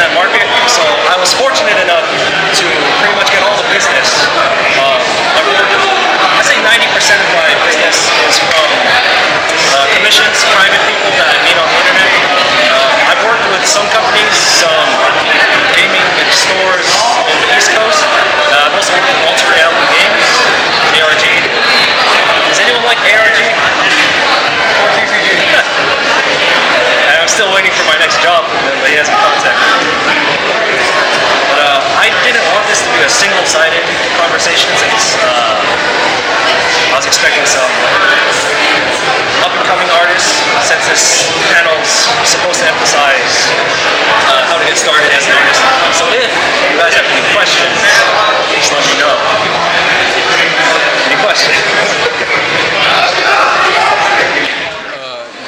that market. So I was fortunate enough to pretty much get all the business. I say 90% of my business is from commissions, private people that I meet on the internet. I've worked with some companies, some gaming stores on the East Coast. I've also worked with multi-reality games, ARG. Does anyone like ARG? I'm still waiting for my next job, but he hasn't contacted me. But I didn't want this to be a single-sided conversation since I was expecting some up-and-coming artists, since this panel's supposed to emphasize how to get started as an artist. So if you guys have any questions, please let me know. Any questions?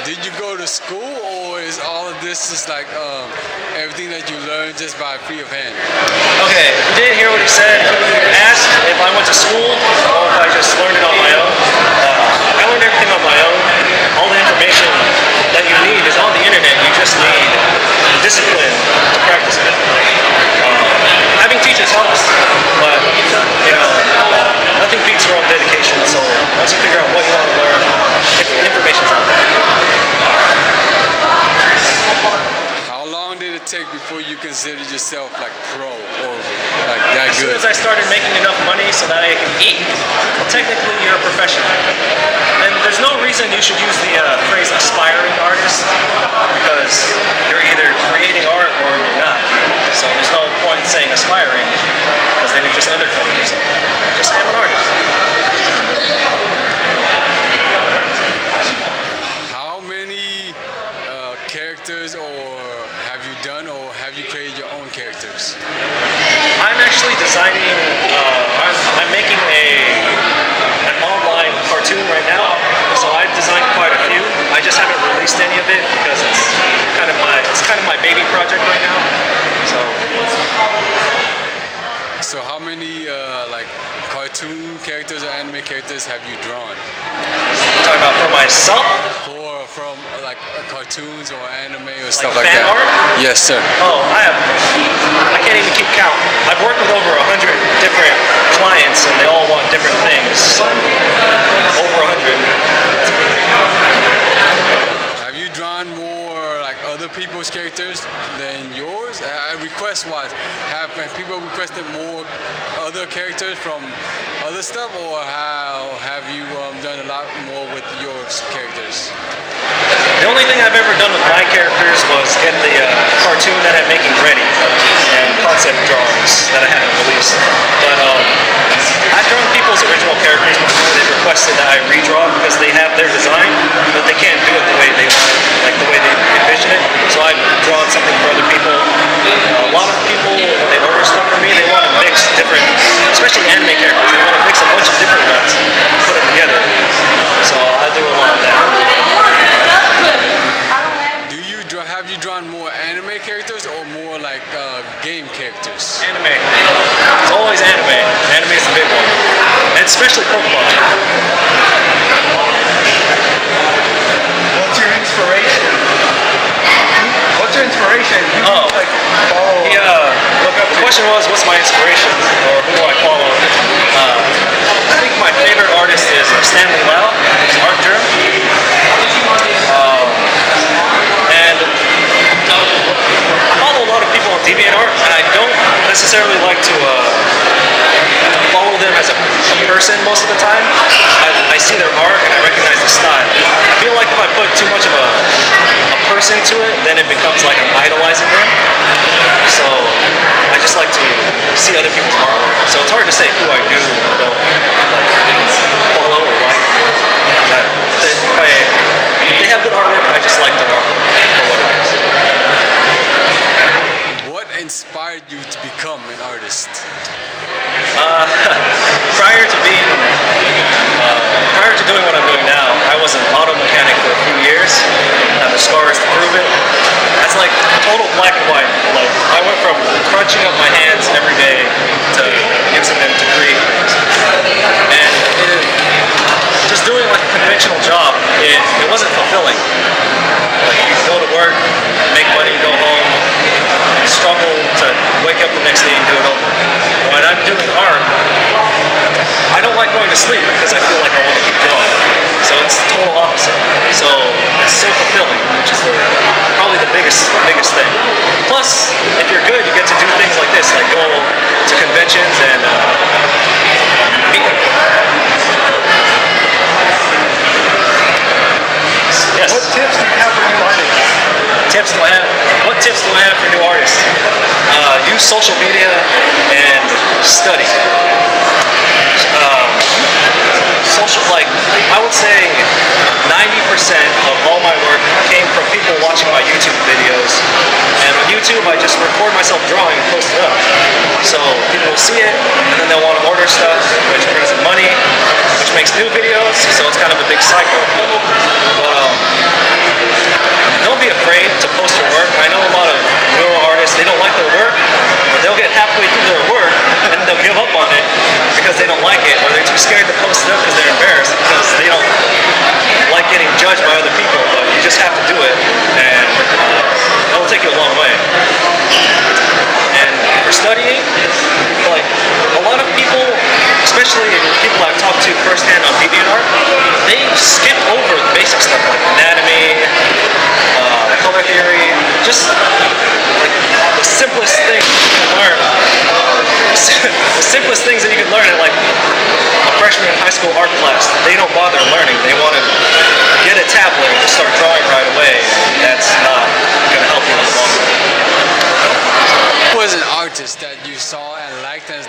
Did you go to school, or is all of this just like everything that you learned just by free of hand? Okay, you didn't hear what he said. He asked if I went to school or if I just learned it on my own. I learned everything on my own. All the information that you need is on the internet. You just need discipline to practice it. Having teachers helps, but nothing beats your own dedication. So once you figure out what you want to learn, the information's out there. How long did it take before you considered yourself like pro or like that good? As soon as I started making enough money so that I can eat, technically you're a professional. And there's no reason you should use the phrase aspiring artist, because you're either creating art or you're not. So there's no point in saying aspiring, because then you're just undercutting yourself. Just say I'm an artist. How many characters have you done, or have you created your own characters? I'm actually designing, I'm making an online cartoon right now, so I've designed quite a few. I just haven't released any of it because it's kind of my baby project right now. So how many like cartoon characters or anime characters have you drawn? You're talking about for myself? Or from like cartoons or anime or stuff like that? Fan art? Yes, sir. Oh, I can't even keep count. I've worked with over 100 different clients and they all want different things. So, over 100. Have you drawn more like other people's characters than yours? Request-wise, have people requested more other characters from other stuff, or how have you done a lot more with your characters? The only thing I've ever done with my characters was get the cartoon that I'm making ready and concept drawings that I haven't released. But I've drawn people's original characters before. They've requested that I redraw because they have their design, but they can't do it the way they want it, like the way they envision it. So I've drawn something for other people. A lot of people, when they order stuff from me, they want to mix different, especially anime characters, they want to mix a bunch of different ones and put them together. So I do a lot of that. Have you drawn more anime characters or more like game characters? Anime. It's always anime. Anime is the big one. And especially Pokemon. What's your inspiration? What's your inspiration? The question was, what's my inspiration? Or who do I follow? I think my favorite artist is Stanley Lau, who's art germ. And I follow a lot of people on DeviantArt, and I don't necessarily like to follow them as a person most of the time. I see their art and I recognize the style. I feel like if I put too much of a person to it, then it becomes like I'm idolizing them. So I just like to see other people's artwork. So it's hard to say who I do or don't follow or like. If they have good artwork, I just like their artwork for what it is. What inspired you to become an artist? Prior to doing what I'm doing now, I was an auto mechanic for a few years. I have the scars to prove it. That's like total black and white. Like I went from crunching up my hands every day to using them to create things. And just doing like a conventional job, it wasn't fulfilling. Like you go to work, make money, go home, struggle tips do I have? What tips do I have for new artists? Use social media and study. Social, like, I would say 90% of all my work came from people watching my YouTube videos. And on YouTube, I just record myself drawing and post it up. So people will see it, and then they'll want to order stuff, which brings in money, which makes new videos. So it's kind of a big cycle. But don't be afraid to post your work. I know a lot of newer artists, they don't like their work, or they'll get halfway through their work and they'll give up on it because they don't like it, or they're too scared to post it up because they're embarrassed because they don't like getting judged by other people. But you just have to do it, and it'll take you a long way. And for studying, like a lot of people, especially people I've talked to firsthand on DeviantArt, they skip over the basic stuff like anatomy, color theory, just like the simplest things you can learn. The simplest things that you can learn in like a freshman in high school art class, they don't bother learning. They want to get a tablet and start drawing right away. That's not going to help you in the long run. Who was an artist that you saw and liked and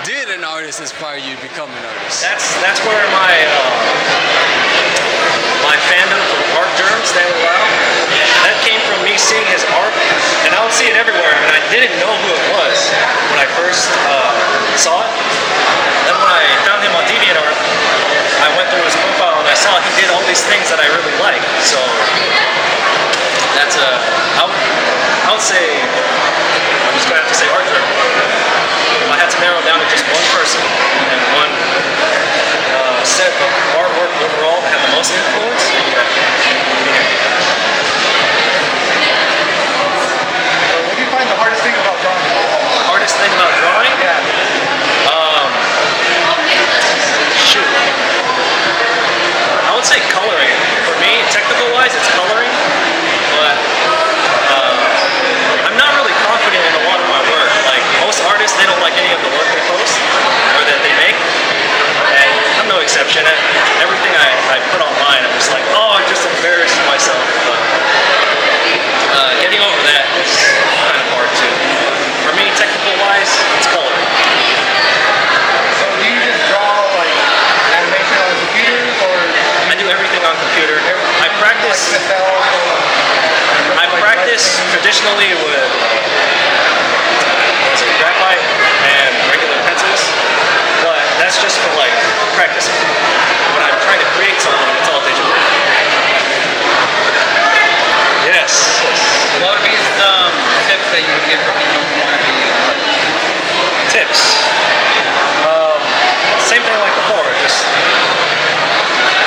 did an artist inspire you to become an artist? That's where my fandom for art germs, that came from me seeing his art, and I would see it everywhere, and I didn't know who it was when I first saw it. Then when I found him on DeviantArt, I went through his profile and I saw he did all these things that I really like. So that's I would say, I'm just gonna have to say art germ. If I had to narrow it down to just one person and one set of artwork overall that had the most influence, What do you find the hardest thing about drawing? hardest thing about drawing? Yeah. Shoot. I would say coloring. For me, technical wise, it's coloring, but I'm not really confident in a lot of my work. Like most artists, they don't like any of the work they post or that they make, and I'm no exception. Everything I put online, I'm just like, oh, I just embarrassed myself. But getting over that is kind of hard too. For me, technical wise, it's coloring. So do you just draw like animation on the computer, or I do everything on computer. I practice. I practice traditionally with graphite and regular pencils, but that's just for like practicing. When I'm trying to create something, it's all digital. Yes. What would be some tips that you would give for people who want to be an artist? Tips. Same thing like before. Just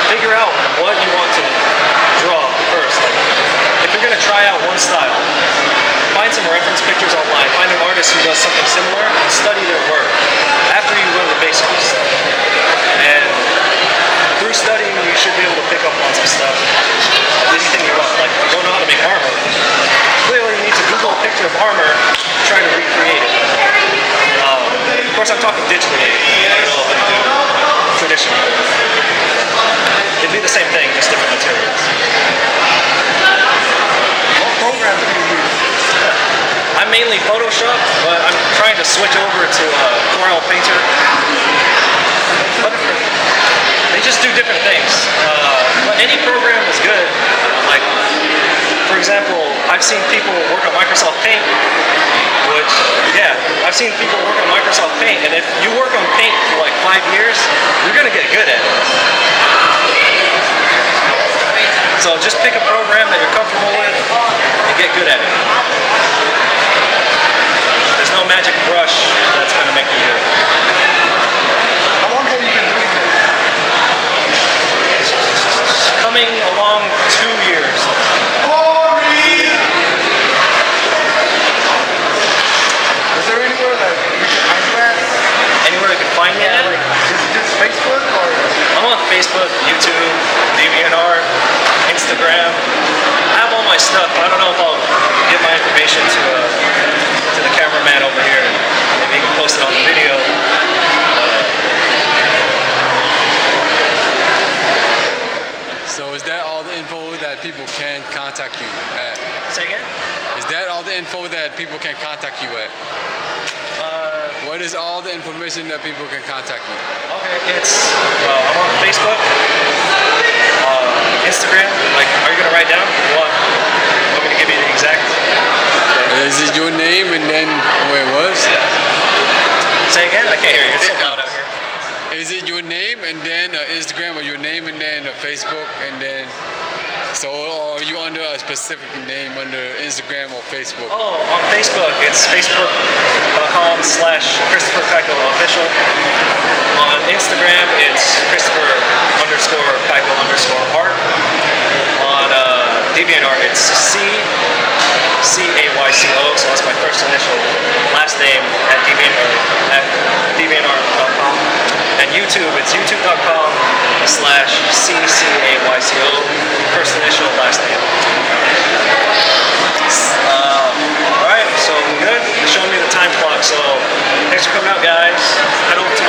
figure out what you want to draw first. Like, if you're gonna try out one style, find some reference pictures online. Find an artist who does something similar and study their work after you learn the basics. And through studying, you should be able to pick up on some stuff. Anything you want. Like if you don't know how to make armor, clearly you need to Google a picture of armor, try to recreate it. Of course, I'm talking digitally. I don't know if I do traditionally. It'd be the same thing, just different materials. what programs do you use? I'm mainly Photoshop, but I'm trying to switch over to Corel Painter. But they just do different things. But any program is good. Like, for example, I've seen people work on Microsoft Paint, which, yeah, I've seen people work on Microsoft Paint, and if you work on Paint for like 5 years, you're gonna get good at it. So just pick a program that you're comfortable with and get good at it. There's no magic brush that's gonna make you good. How long have you been doing this? Coming along 2 years. Is there anywhere that we can find you at? Anywhere you can find me at? Like, is it just Facebook or? I'm on Facebook, YouTube, DeviantArt, Instagram. I have all my stuff. I don't know if I'll give my information to the cameraman over here. Maybe he can post it on the video. people can contact you at? Say again? Is that all the info that people can contact you at? What is all the information that people can contact you? Okay, it's I'm on Facebook, Instagram. Like, are you gonna write down? Want me to give you the exact? Is it your name and then where it was? Say again? I can't hear you. It's so loud out here. Is it your name and then Instagram, or your name and then Facebook and then? So are you under a specific name under Instagram or Facebook? Oh, on Facebook, it's facebook.com/Christopher Cayco official. On Instagram, it's Christopher_Cayco_art. On DeviantArt, it's Cayco, so that's my first initial, last name at DeviantArt.com. And YouTube, it's youtube.com/CCAYCO, first initial, last name. Alright, so good. They're showing me the time clock, so thanks for coming out, guys. Head over to